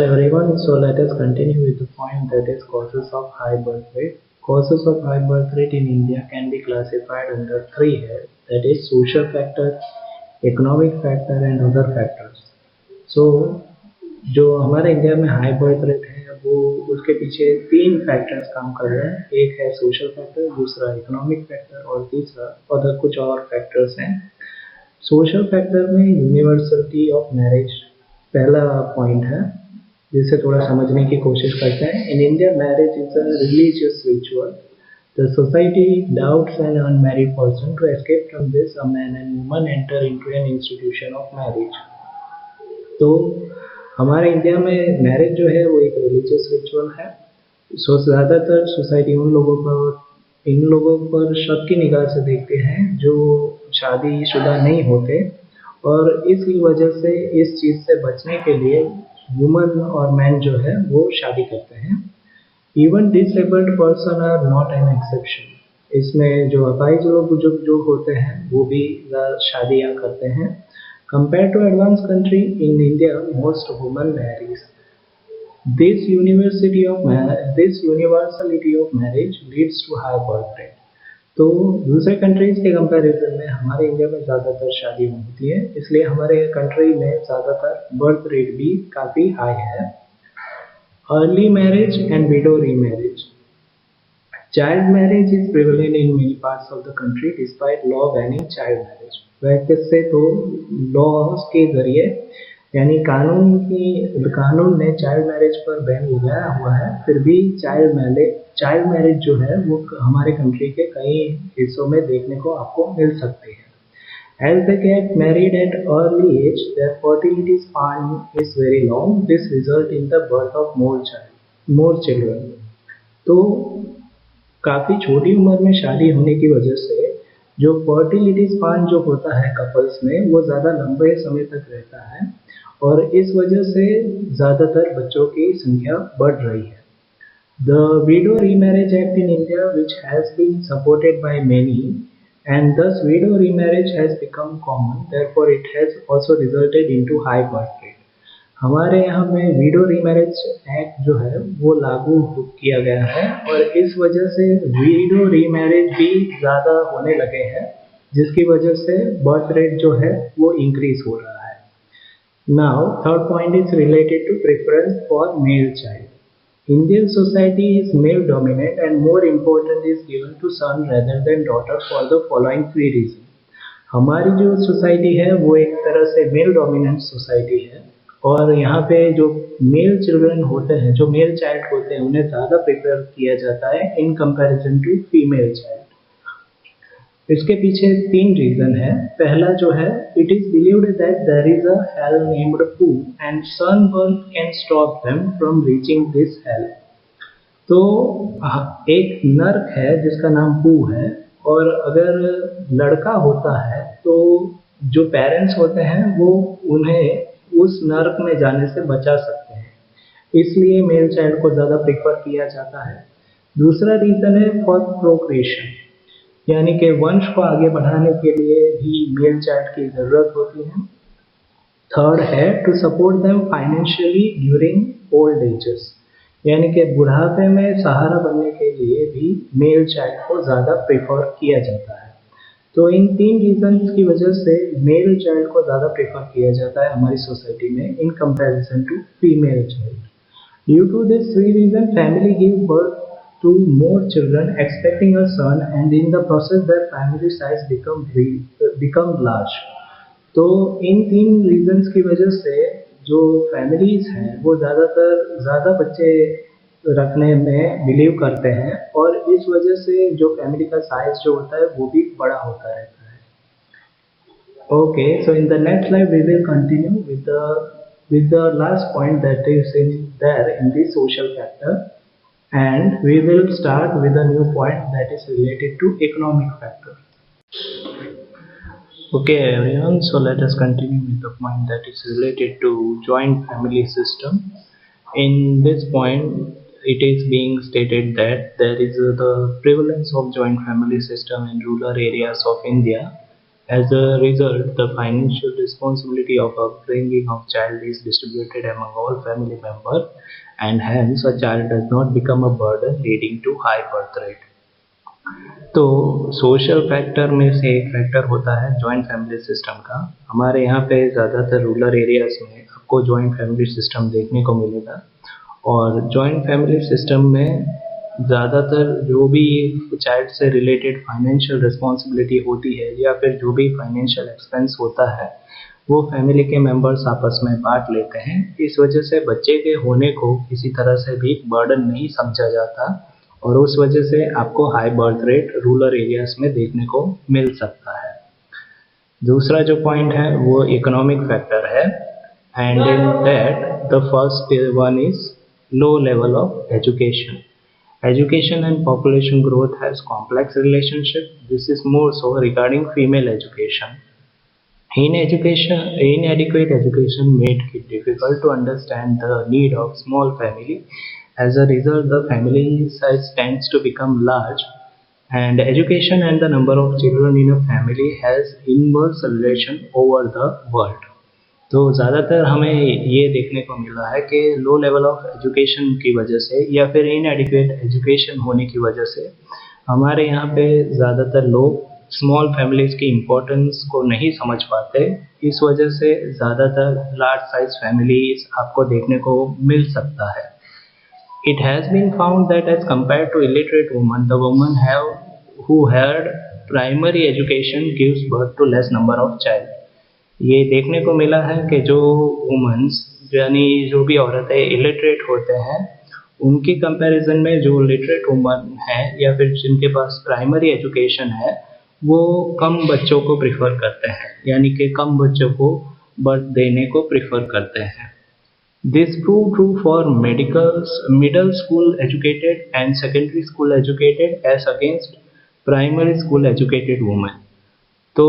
everyone, so let us continue with the point that is causes of high birth rate. Causes of high birth rate in India can be classified under three heads, that is social factor, economic factor and other factors. So जो हमारे India में high birth rate है वो उसके पीछे तीन factors काम कर रहे हैं। एक है सोशल फैक्टर, दूसरा इकोनॉमिक फैक्टर और तीसरा अदर कुछ और फैक्टर्स हैं। सोशल फैक्टर में यूनिवर्सलिटी ऑफ मैरिज पहला पॉइंट है, जिसे थोड़ा समझने की कोशिश करते हैं। In India marriage is a religious ritual. The society doubts an unmarried person to escape from this a man and woman enter into an institution of marriage. तो हमारे इंडिया में मैरिज जो है वो एक रिलीजियस रिचुअल है। सो ज़्यादातर society in लोगों पर शक की निगाह से देखते हैं जो शादीशुदा नहीं होते, और इसकी वजह से इस चीज़ से बचने के लिए वुमन और मैन जो है वो शादी करते हैं। Even disabled person are not an exception. इसमें जो अपाहिज लोग जो होते हैं वो भी शादियाँ करते हैं। Compared to advanced country, in India, most women marries. This universality of marriage leads to high birth rate. तो दूसरे कंट्रीज के कंपैरिजन में हमारे इंडिया में ज़्यादातर शादी होती है, इसलिए हमारे कंट्री में ज़्यादातर बर्थ रेट भी काफ़ी हाई है। Early marriage and window remarriage. Child marriage is prevalent in many parts of the country despite law banning child marriage. वैसे तो लॉज के जरिए यानी कानून ने चाइल्ड मैरिज पर बैन लगाया हुआ है, फिर भी चाइल्ड मैरिज जो है वो हमारे कंट्री के कई हिस्सों में देखने को आपको मिल सकती है। As they get married at early age, their fertility span is very long. This result in the birth of more children. तो काफ़ी छोटी उम्र में शादी होने की वजह से जो फर्टिलिटी स्पान जो होता है कपल्स में वो ज़्यादा लंबे समय तक रहता है, और इस वजह से ज़्यादातर बच्चों की संख्या बढ़ रही है। The Widow Remarriage Act in India, which has been supported by many, and thus widow remarriage has become common. Therefore, it has also resulted into high birth rate. हमारे यहाँ में विडो रीमैरिज एक्ट जो है वो लागू किया गया है, और इस वजह से विडो रीमैरिज भी ज़्यादा होने लगे हैं, जिसकी वजह से बर्थ रेट जो है वो इंक्रीज हो रहा है। Now third point is related to preference for male child. Indian society is male dominate and more important is given to son rather than daughter for the following three reason. हमारी जो society है वो एक तरह से male dominant society है, और यहाँ पे जो मेल चिल्ड्रन होते हैं, जो मेल चाइल्ड होते हैं, उन्हें ज़्यादा प्रेफर किया जाता है in comparison to female child. इसके पीछे तीन रीज़न है। पहला जो है, it is believed that there is a hell named Pu and son birth can stop them from reaching this hell. तो एक नर्क है जिसका नाम पू है, और अगर लड़का होता है तो जो पेरेंट्स होते हैं वो उन्हें उस नर्क में जाने से बचा सकते हैं, इसलिए मेल चाइल्ड को ज़्यादा प्रेफर किया जाता है। दूसरा रीज़न है फॉर प्रोक्रिएशन, यानी कि वंश को आगे बढ़ाने के लिए भी मेल चाइल्ड की ज़रूरत होती है। थर्ड है to support them financially during old ages, यानी कि बुढ़ापे में सहारा बनने के लिए भी मेल चाइल्ड को ज़्यादा प्रेफर किया जाता है। तो इन तीन रीजंस की वजह से मेल चाइल्ड को ज़्यादा प्रेफर किया जाता है हमारी सोसाइटी में in comparison to female child. Due to this three reason, family give birth to more children expecting a son, and in the process their family size become large. तो इन तीन रीजंस की वजह से जो फैमिलीज हैं वो ज़्यादा बच्चे रखने में बिलीव करते हैं, और इस वजह से जो फैमिली का साइज जो होता है वो भी बड़ा होता रहता है। Okay, so in the next slide we will continue with the last point that is in the social factor, and we will start with a new point that is related to economic factor. Okay everyone, so let us continue with the point that is related to joint family system. In this point, it is being stated that there is the prevalence of joint family system in rural areas of India. As a result, the financial responsibility of upbringing of child is distributed among all family members, and hence a child does not become a burden leading to high birth rate. तो social factor में से एक factor होता है joint family system का। हमारे यहाँ पे ज़्यादातर रूरल एरियाज में आपको जॉइंट फैमिली सिस्टम देखने को मिलेगा, और जॉइंट फैमिली सिस्टम में ज़्यादातर जो भी चाइल्ड से रिलेटेड फाइनेंशियल रिस्पॉन्सिबिलिटी होती है या फिर जो भी फाइनेंशियल एक्सपेंस होता है वो फैमिली के मेंबर्स आपस में बांट लेते हैं। इस वजह से बच्चे के होने को किसी तरह से भी बर्डन नहीं समझा जाता, और उस वजह से आपको high birth rate rural areas में देखने को मिल सकता है। दूसरा जो पॉइंट है वो इकोनॉमिक फैक्टर है, and in that the first one is low level of education. Education and population growth has complex relationship. This is more so regarding female education. Inadequate education made it difficult to understand the need of small family. As a result, the family size tends to become large, and education and the number of children in a family has inverse relation over the world. तो ज़्यादातर हमें ये देखने को मिला है कि low level of education की वजह से या फिर इनएडिक्वेट एजुकेशन होने की वजह से हमारे यहाँ पे ज़्यादातर लोग स्मॉल फैमिलीज़ की इम्पोर्टेंस को नहीं समझ पाते। इस वजह से ज़्यादातर लार्ज साइज फैमिलीज़ आपको देखने को मिल सकता है। It has been found that as compared to illiterate women, the women who had primary education gives birth to less number of child. ये देखने को मिला है कि जो वुमेन्स यानी जो भी औरतें इलिटरेट होते हैं उनकी कंपैरिजन में जो लिटरेट वुमन है या फिर जिनके पास प्राइमरी एजुकेशन है वो कम बच्चों को प्रिफर करते हैं, यानी कि कम बच्चों को बर्थ देने को प्रिफर करते हैं। This prove true for middle school educated and secondary school educated as against primary school educated women. तो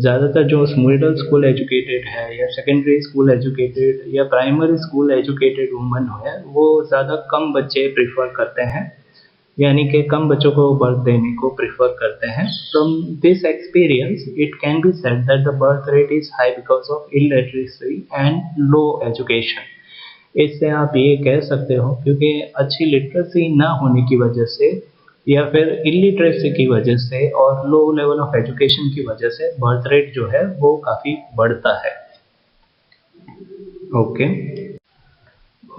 ज़्यादातर जो मिडल स्कूल एजुकेटेड है या सेकेंडरी स्कूल एजुकेटेड या प्राइमरी स्कूल एजुकेटेड वुमन है वो ज़्यादा कम बच्चे प्रिफर करते हैं, यानी कि कम बच्चों को बर्थ देने को प्रिफर करते हैं। From this experience it can be said that the birth rate is high because of illiteracy and low education. इससे आप ये कह सकते हो क्योंकि अच्छी लिटरेसी ना होने की वजह से या फिर इलिटरेसी की वजह से और लो लेवल ऑफ एजुकेशन की वजह से बर्थ रेट जो है वो काफ़ी बढ़ता है।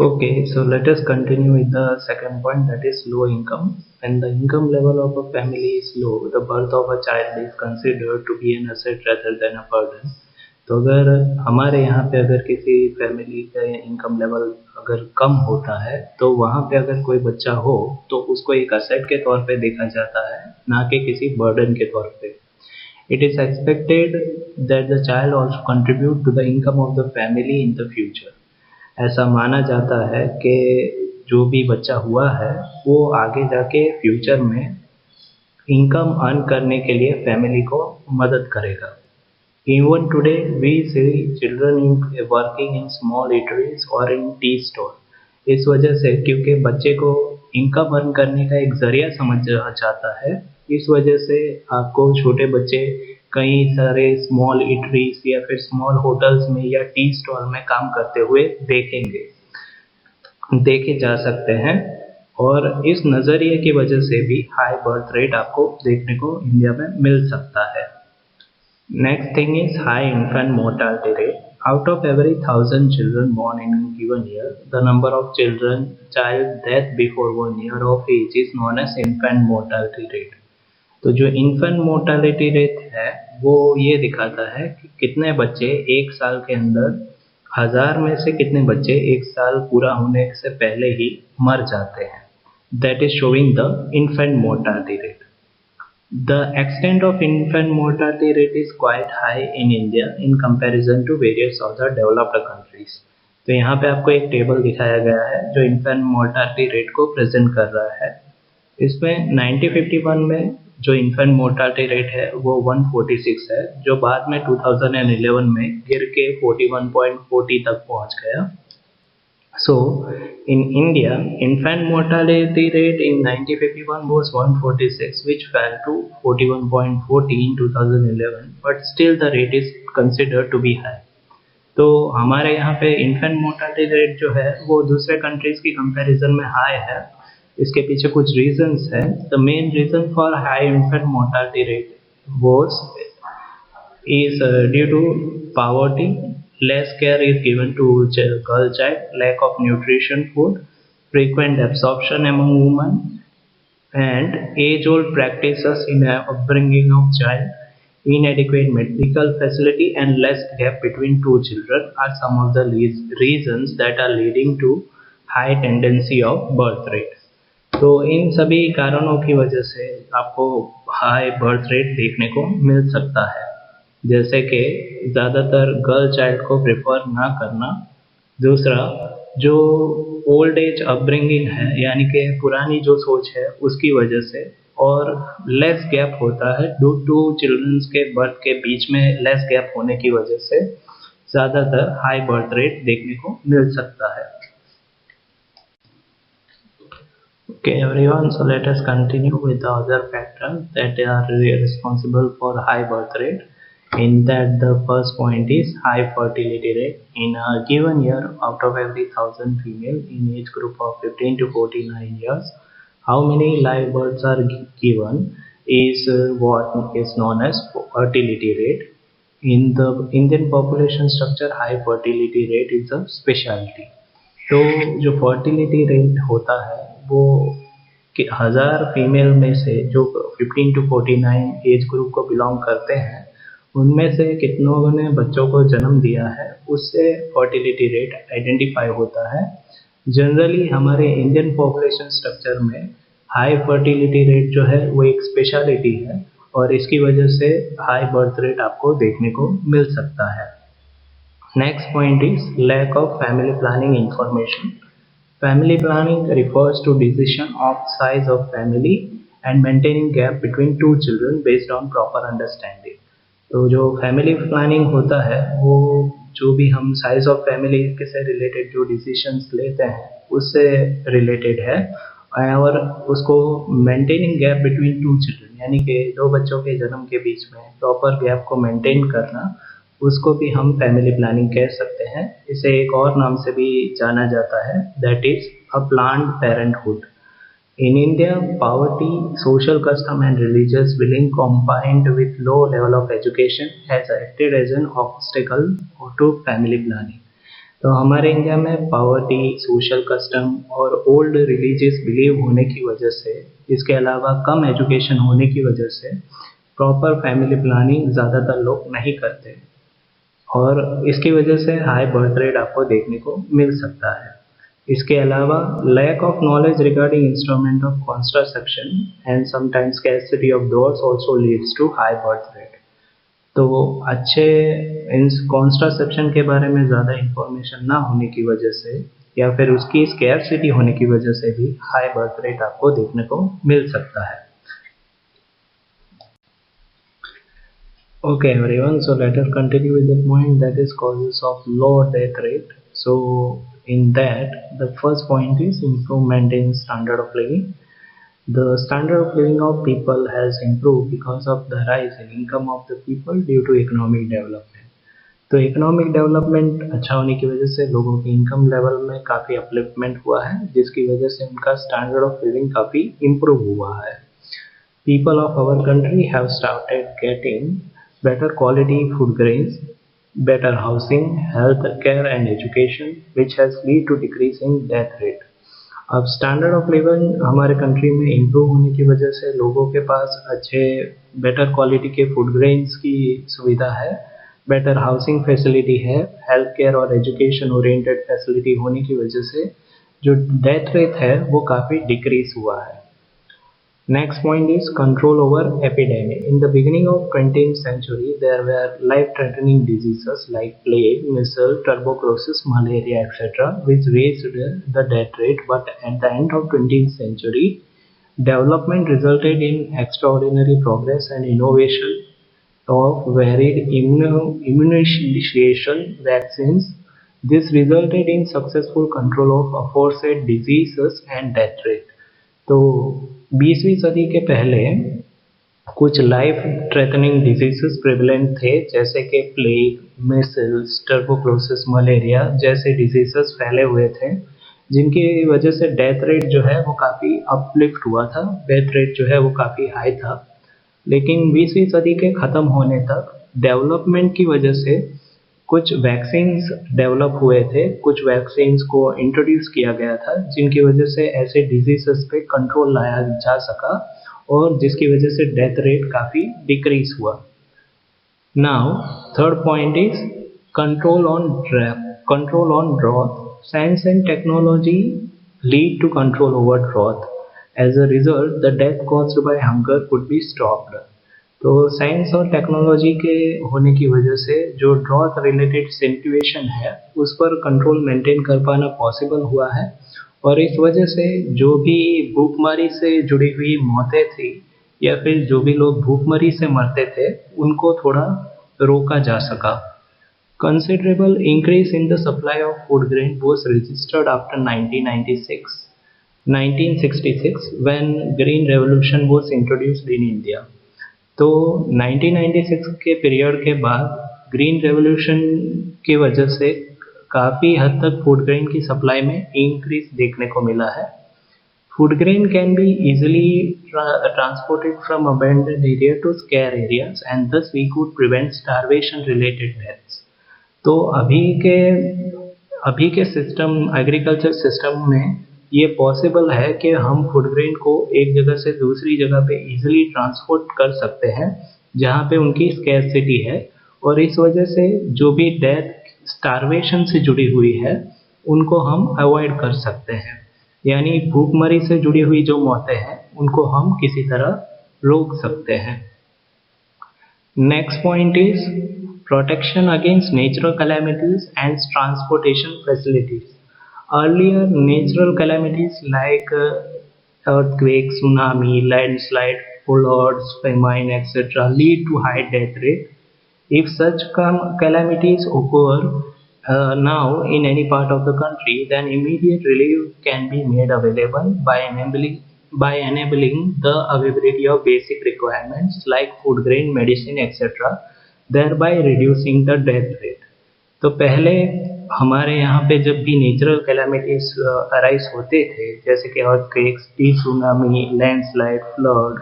Okay, so let us continue with the second point, that is low income. When the income level of a family is low, the birth of a child is considered to be an asset rather than a burden. तो अगर हमारे यहाँ पे अगर किसी family का income level अगर कम होता है तो वहाँ पे अगर कोई बच्चा हो तो उसको एक असेट के तौर पे देखा जाता है, ना कि किसी बर्डन के तौर पे। It is expected that the child also contribute to the income of the family in the future. ऐसा माना जाता है कि जो भी बच्चा हुआ है वो आगे जाके फ्यूचर में इनकम अर्न करने के लिए फैमिली को मदद करेगा। Even today, we see children working in small eateries or in tea store. इस वजह से क्योंकि बच्चे को इनकम अर्न करने का एक जरिया समझा जाता है, इस वजह से आपको छोटे बच्चे कई सारे स्मॉल इटरीज या फिर स्मॉल होटल्स में या टी स्टॉल में काम करते हुए देखे जा सकते हैं, और इस नज़रिए की वजह से भी हाई बर्थ रेट आपको देखने को इंडिया में मिल सकता है। Next thing is high infant mortality rate. Out of every 1,000 children born in a given year, the number of child death before 1 year of age is known as infant mortality rate. तो जो infant mortality rate है वो ये दिखाता है कि कितने बच्चे एक साल के अंदर 1000 में से कितने बच्चे एक साल पूरा होने से पहले ही मर जाते हैं। That is showing the infant mortality rate. The extent of infant mortality rate is quite high in India in comparison to various other developed countries. तो यहाँ पे आपको एक टेबल दिखाया गया है जो infant mortality rate को प्रेजेंट कर रहा है। इसमें 1951 में जो infant mortality rate है वो 146 है, जो बाद में 2011 में गिर के 41.40 तक पहुँच गया। So, in India, infant mortality rate in 1951 was 146, which fell to 41.40 in 2011, but still the rate is considered to be high. तो हमारे यहाँ पे इन्फेंट मोर्टालिटी रेट जो है वो दूसरे कंट्रीज की कंपैरिजन में हाई है. इसके पीछे कुछ रीजंस है. The main reason for high infant mortality rate was is due to poverty, less care is given to girl child, lack of nutrition food, frequent absorption among women, and age-old practices in upbringing of child, inadequate medical facility, and less gap between two children are some of the reasons that are leading to high tendency of birth rate. तो इन सभी कारणों की वजह से आपको high birth rate देखने को मिल सकता है, जैसे कि ज़्यादातर गर्ल चाइल्ड को प्रेफर ना करना. दूसरा, जो ओल्ड एज अपब्रिंगिंग है यानी कि पुरानी जो सोच है उसकी वजह से, और लेस गैप होता है ड्यू टू चिल्ड्रंस के बर्थ के बीच में लेस गैप होने की वजह से ज़्यादातर हाई बर्थ रेट देखने को मिल सकता है. Okay, everyone, so let us continue with the other factors that are responsible for high birth rate. In that, the first point is high fertility rate. In a given year, out of every 1,000 female in age group of 15 to 49 years, how many live births are given is what is known as fertility rate. In the Indian population structure, high fertility rate is a specialty. तो जो fertility rate होता है वो कि 1000 female में से जो 15 to 49 age group को बिलोंग करते हैं उनमें से कितनों ने बच्चों को जन्म दिया है उससे फर्टिलिटी रेट आइडेंटिफाई होता है. जनरली हमारे इंडियन पॉपुलेशन स्ट्रक्चर में हाई फर्टिलिटी रेट जो है वो एक स्पेशलिटी है और इसकी वजह से हाई बर्थ रेट आपको देखने को मिल सकता है. Next point is lack of family planning information. Family planning refers to decision of size of family and maintaining gap between two children based on proper understanding. तो जो फैमिली प्लानिंग होता है वो जो भी हम साइज ऑफ फैमिली के से रिलेटेड जो डिसीजंस लेते हैं उससे रिलेटेड है और उसको maintaining gap between two children यानी कि दो बच्चों के जन्म के बीच में प्रॉपर गैप को मेंटेन करना, उसको भी हम फैमिली प्लानिंग कह सकते हैं. इसे एक और नाम से भी जाना जाता है, that is a planned parenthood. In India, poverty, social custom and religious belief combined with low level of education has acted as an obstacle to family planning. तो हमारे इंडिया में पावर्टी, सोशल कस्टम और old religious believe होने की वजह से, इसके अलावा कम एजुकेशन होने की वजह से प्रॉपर फैमिली प्लानिंग ज़्यादातर लोग नहीं करते और इसकी वजह से हाई बर्थ रेट आपको देखने को मिल सकता है. इसके अलावा lack of knowledge regarding instrument of contraception and sometimes scarcity of doors also leads to high birth rate. तो अच्छे कॉन्ट्रासेप्शन के बारे में ज़्यादा इंफॉर्मेशन ना होने की वजह से या फिर उसकी स्कैर्सिटी होने की वजह से भी हाई बर्थ रेट आपको देखने को मिल सकता है. Okay, everyone, so let us continue with the point that is causes of low death rate. So in that, the first point is improvement in standard of living. The standard of living of people has improved because of the rise in income of the people due to economic development. तो economic development अच्छा होने की वजह से लोगों की income level में काफ़ी अपलिफ्टमेंट हुआ है जिसकी वजह से उनका स्टैंडर्ड ऑफ लिविंग काफ़ी इम्प्रूव हुआ है. People of our country have started getting better quality food grains, better housing, health care and education, which has lead to decreasing death rate. अब स्टैंडर्ड ऑफ लिविंग हमारे country में improve होने की वजह से लोगों के पास अच्छे बेटर क्वालिटी के फूड ग्रेन्स की सुविधा है, बेटर हाउसिंग फैसिलिटी है, हेल्थ केयर और एजुकेशन ओरिएंटेड फैसिलिटी होने की वजह से जो डेथ रेट है वो काफ़ी डिक्रीज हुआ है. Next point is control over epidemic. In the beginning of 20th century, there were life-threatening diseases like plague, measles, tuberculosis, malaria, etc., which raised the death rate. But at the end of 20th century, development resulted in extraordinary progress and innovation of varied immunization, vaccines, This resulted in successful control of aforesaid diseases and death rate. तो 20वीं सदी के पहले कुछ life threatening diseases prevalent थे, जैसे कि plague, micelles, tuberculosis, malaria जैसे diseases फैले हुए थे, जिनकी वजह से डेथ रेट जो है वो काफ़ी अपलिफ्ट हुआ था, डेथ रेट जो है वो काफ़ी हाई था। लेकिन 20वीं सदी के ख़त्म होने तक डेवलपमेंट की वजह से कुछ वैक्सीन्स डेवलप हुए थे, कुछ वैक्सीन्स को इंट्रोड्यूस किया गया था, जिनकी वजह से ऐसे डिजीजेस पे कंट्रोल लाया जा सका और जिसकी वजह से डेथ रेट काफ़ी डिक्रीज हुआ। Now third point is control on drought. Science and technology lead to control over drought. As a result, the death caused by hunger could be stopped. तो साइंस और टेक्नोलॉजी के होने की वजह से जो ड्रॉथ रिलेटेड सिचुएशन है उस पर कंट्रोल मेंटेन कर पाना पॉसिबल हुआ है, और इस वजह से जो भी भूखमरी से जुड़ी हुई मौतें थी या फिर जो भी लोग भूखमरी से मरते थे उनको थोड़ा रोका जा सका। Considerable increase in the supply of food grain was registered after 1966 when Green Revolution was introduced in India. तो 1996 के पीरियड के बाद ग्रीन रेवोल्यूशन की वजह से काफ़ी हद तक फूड ग्रेन की सप्लाई में इंक्रीज देखने को मिला है। Food grain can be easily transported from abandoned area to scarce areas and thus we could prevent starvation related deaths. तो अभी के सिस्टम, एग्रीकल्चर सिस्टम में ये पॉसिबल है कि हम फूड ग्रेन को एक जगह से दूसरी जगह पे इजीली ट्रांसपोर्ट कर सकते हैं जहाँ पे उनकी स्कैरसिटी है, और इस वजह से जो भी डेथ स्टारवेशन से जुड़ी हुई है उनको हम अवॉइड कर सकते हैं, यानी भूखमरी से जुड़ी हुई जो मौतें हैं उनको हम किसी तरह रोक सकते हैं। Next point is protection against natural calamities and transportation facilities. Earlier, natural calamities like earthquake, tsunami, landslide, floods, famine, etc. lead to high death rate. If such calamities occur now in any part of the country, then immediate relief can be made available by enabling the availability of basic requirements like food grain, medicine, etc. thereby reducing the death rate. तो पहले हमारे यहाँ पे जब भी natural calamities arise होते थे, जैसे कि अर्थक्वेक्स, सुनामी, लैंडस्लाइड, फ्लड,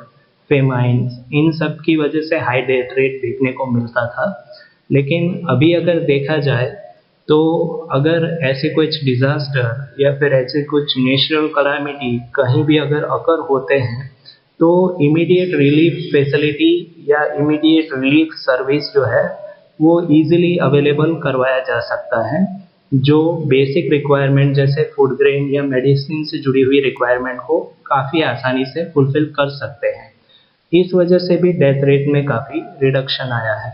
फेमाइन्स, इन सब की वजह से हाई डेथ रेट देखने को मिलता था। लेकिन अभी अगर देखा जाए तो अगर ऐसे कुछ डिजास्टर या फिर ऐसे कुछ नेचुरल कैलामिटी कहीं भी अगर अकर होते हैं तो इमीडिएट रिलीफ फैसिलिटी या इमीडिएट रिलीफ सर्विस जो है वो इजीली अवेलेबल करवाया जा सकता है, जो बेसिक रिक्वायरमेंट जैसे फूड ग्रेन या मेडिसिन से जुड़ी हुई रिक्वायरमेंट को काफ़ी आसानी से फुलफिल कर सकते हैं। इस वजह से भी डेथ रेट में काफ़ी रिडक्शन आया है।